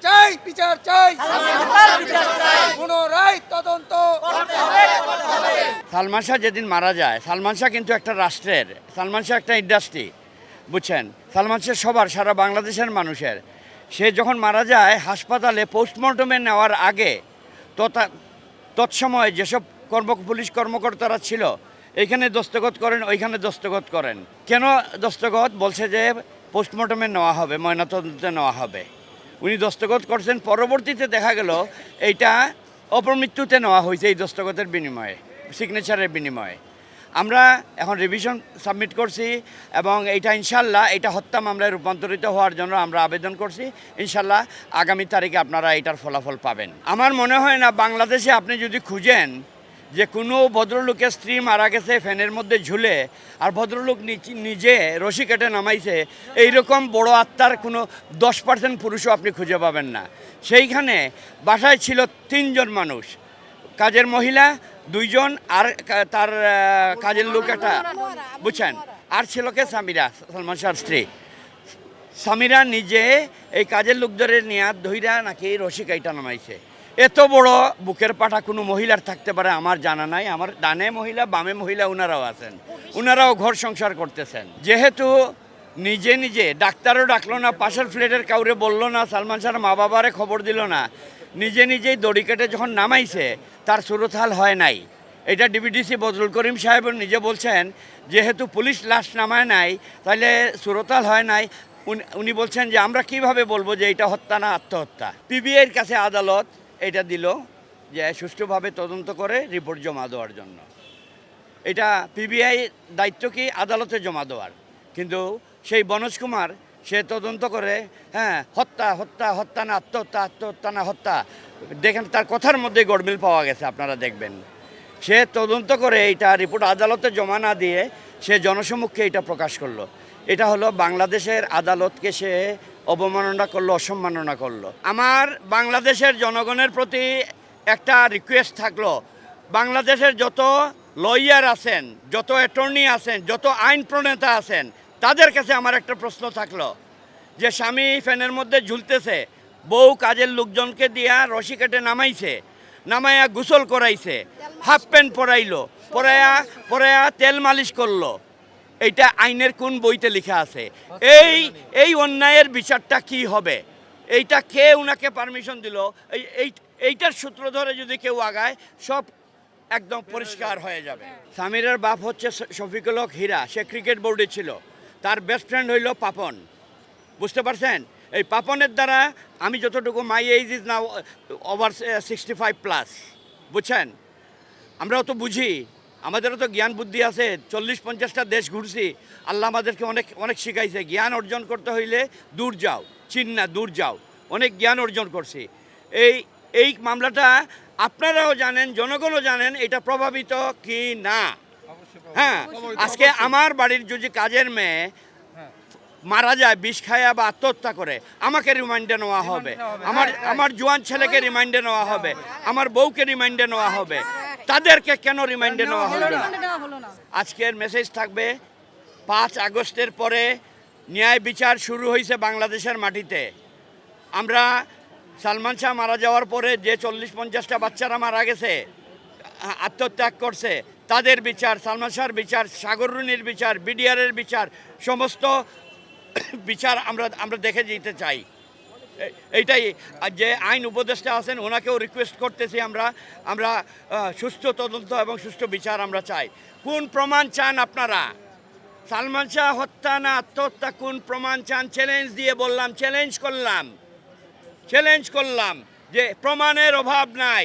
চাই, বিচার চাই, পুনরায় তদন্ত। সালমান শাহ যেদিন মারা যায়, সালমান শাহ কিন্তু একটা রাষ্ট্রের, সালমান শাহ একটা ইন্ডাস্ট্রি, বুঝছেন। সালমান শাহ সবার, সারা বাংলাদেশের মানুষের। সে যখন মারা যায় হাসপাতালে পোস্টমর্টমে নেওয়ার আগে তৎসময় যেসব পুলিশ কর্মকর্তারা ছিল, এইখানে দস্তখত করেন, ওইখানে দস্তখত করেন। কেন দস্তখত? বলছে যে পোস্টমর্টমে নেওয়া হবে, ময়নাতদন্তে নেওয়া হবে। উনি দস্তখত করছেন, পরবর্তীতে দেখা গেল এইটা অপমৃত্যুতে নেওয়া হয়েছে এই দস্তখতের বিনিময়ে, সিগনেচারের বিনিময়ে। আমরা এখন রিভিশন সাবমিট করছি এবং এইটা ইনশাল্লাহ এটা হত্যা মামলায় রূপান্তরিত হওয়ার জন্য আমরা আবেদন করছি। ইনশাল্লাহ আগামী তারিখে আপনারা এটার ফলাফল পাবেন। আমার মনে হয় না বাংলাদেশে আপনি যদি খুঁজেন যে কোনো ভদ্রলোকের স্ত্রী মারা গেছে ফ্যানের মধ্যে ঝুলে, আর ভদ্রলোক নিজে রশি কেটে নামাইছে, এইরকম বড় আত্মার কোনো 10% পুরুষও আপনি খুঁজে পাবেন না। সেইখানে বাসায় ছিল 3 জন মানুষ, কাজের মহিলা 2 জন, আর তার কাজের লোক একটা, বুঝছেন। আর ছিল কে? সামিরা, সালমান শাহর স্ত্রী। সামিরা নিজে এই কাজের লোকদের নিয়ে ধইরা নাকি রশি কাইটা নামাইছে। এত বড় বুকের পাটা কোনো মহিলার থাকতে পারে আমার জানা নাই। আমার ডানে মহিলা, বামে মহিলা, ওনারাও আছেন, ওনারাও ঘর সংসার করতেছেন। যেহেতু নিজে ডাক্তারও ডাকলো না, পাশের ফ্ল্যাটের কাউরে বললো না, সালমান শাহর মা বাবারে খবর দিল না, নিজেই দড়ি কেটে যখন নামাইছে তার সুরতহাল হয় নাই। এটা ডিবিডিসি বদরুল করিম সাহেব নিজে বলছেন, যেহেতু পুলিশ লাশ নামায় নাই তাহলে সুরতহাল হয় নাই। উনি বলছেন যে আমরা কিভাবে বলবো যে এটা হত্যা না আত্মহত্যা। পিবিআইয়ের কাছে আদালত এটা দিল যে সুষ্ঠুভাবে তদন্ত করে রিপোর্ট জমা দেওয়ার জন্য। এটা পিবিআই দায়িত্ব কি? আদালতে জমা দেওয়ার। কিন্তু সেই বনোজ কুমার সে তদন্ত করে, হ্যাঁ, হত্যা না আত্মহত্যা, আত্মহত্যা না হত্যা। দেখেন তার কথার মধ্যে গড়মিল পাওয়া গেছে, আপনারা দেখবেন। সে তদন্ত করে এইটা রিপোর্ট আদালতে জমা না দিয়ে সে জনসমক্ষে এটা প্রকাশ করলো। এটা হলো বাংলাদেশের আদালতকে সে অবমাননা করলো, অসম্মাননা করলো। আমার বাংলাদেশের জনগণের প্রতি একটা রিকোয়েস্ট থাকলো, বাংলাদেশের যত লয়ার আছেন, যত অ্যাটর্নি আছেন, যত আইন প্রণেতা আছেন, তাদের কাছে আমার একটা প্রশ্ন থাকলো যে স্বামী ফ্যানের মধ্যে ঝুলতেছে, বউ কাজের লোকজনকে দিয়া রশি কেটে নামাইয়া গোসল করাইছে, হাফ প্যান্ট পরাইলো, পরাইয়া তেল মালিশ করলো। এইটা আইনের কোন বইতে লেখা আছে? এই অন্যায়ের বিচারটা কি হবে? এইটা কে উনাকে পারমিশন দিল? এইটার সূত্র ধরে যদি কেউ আগায় সব একদম পরিষ্কার হয়ে যাবে। সামিরের বাপ হচ্ছে শফিকুল হক হীরা, সে ক্রিকেট বোর্ডে ছিল। তার বেস্ট ফ্রেন্ড হইল পাপন, বুঝতে পারছেন। এই পাপনের দ্বারা আমি যতটুকু, my age is now over 65+, বুঝছেন। আমরাও তো বুঝি, আমাদেরও তো জ্ঞান বুদ্ধি আছে, 40-50টা দেশ ঘুরছি। আল্লাহ আমাদেরকে অনেক শিখাইছে। জ্ঞান অর্জন করতে হইলে দূর যাও, চীন না, দূর যাও। অনেক জ্ঞান অর্জন করছি। এই মামলাটা আপনারাও জানেন, জনগণও জানেন এটা প্রভাবিত কি না। হ্যাঁ, আজকে আমার বাড়ির যদি কাজের মেয়ে মারা যায় বিষ খায়া বা আত্মহত্যা করে, আমাকে রিমাইন্ডে নেওয়া হবে, আমার জোয়ান ছেলেকে রিমাইন্ডে নেওয়া হবে, আমার বউকে রিমাইন্ডে নেওয়া হবে। তাদেরকে কেন রিমাইন্ডে নেওয়া হলো না? আজকের মেসেজ থাকবে, 5 আগস্টের পরে ন্যায় বিচার শুরু হয়েছে বাংলাদেশের মাটিতে। আমরা সালমান শাহ মারা যাওয়ার পরে যে 40-50টা বাচ্চারা মারা গেছে, আত্মত্যাগ করছে, তাদের বিচার, সালমান শাহর বিচার, সাগর রুনির বিচার, বিডিআরের বিচার, সমস্ত বিচার আমরা দেখে যেতে চাই। এইটাই যে আইন উপদেষ্টা আছেন ওনাকেও রিকোয়েস্ট করতেছি, আমরা সুষ্ঠু তদন্ত এবং সুষ্ঠু বিচার আমরা চাই। কোন প্রমাণ চান আপনারা? সালমান শাহ হত্যা না আত্মহত্যা, কোন প্রমাণ চান? চ্যালেঞ্জ দিয়ে বললাম, চ্যালেঞ্জ করলাম যে প্রমাণের অভাব নাই।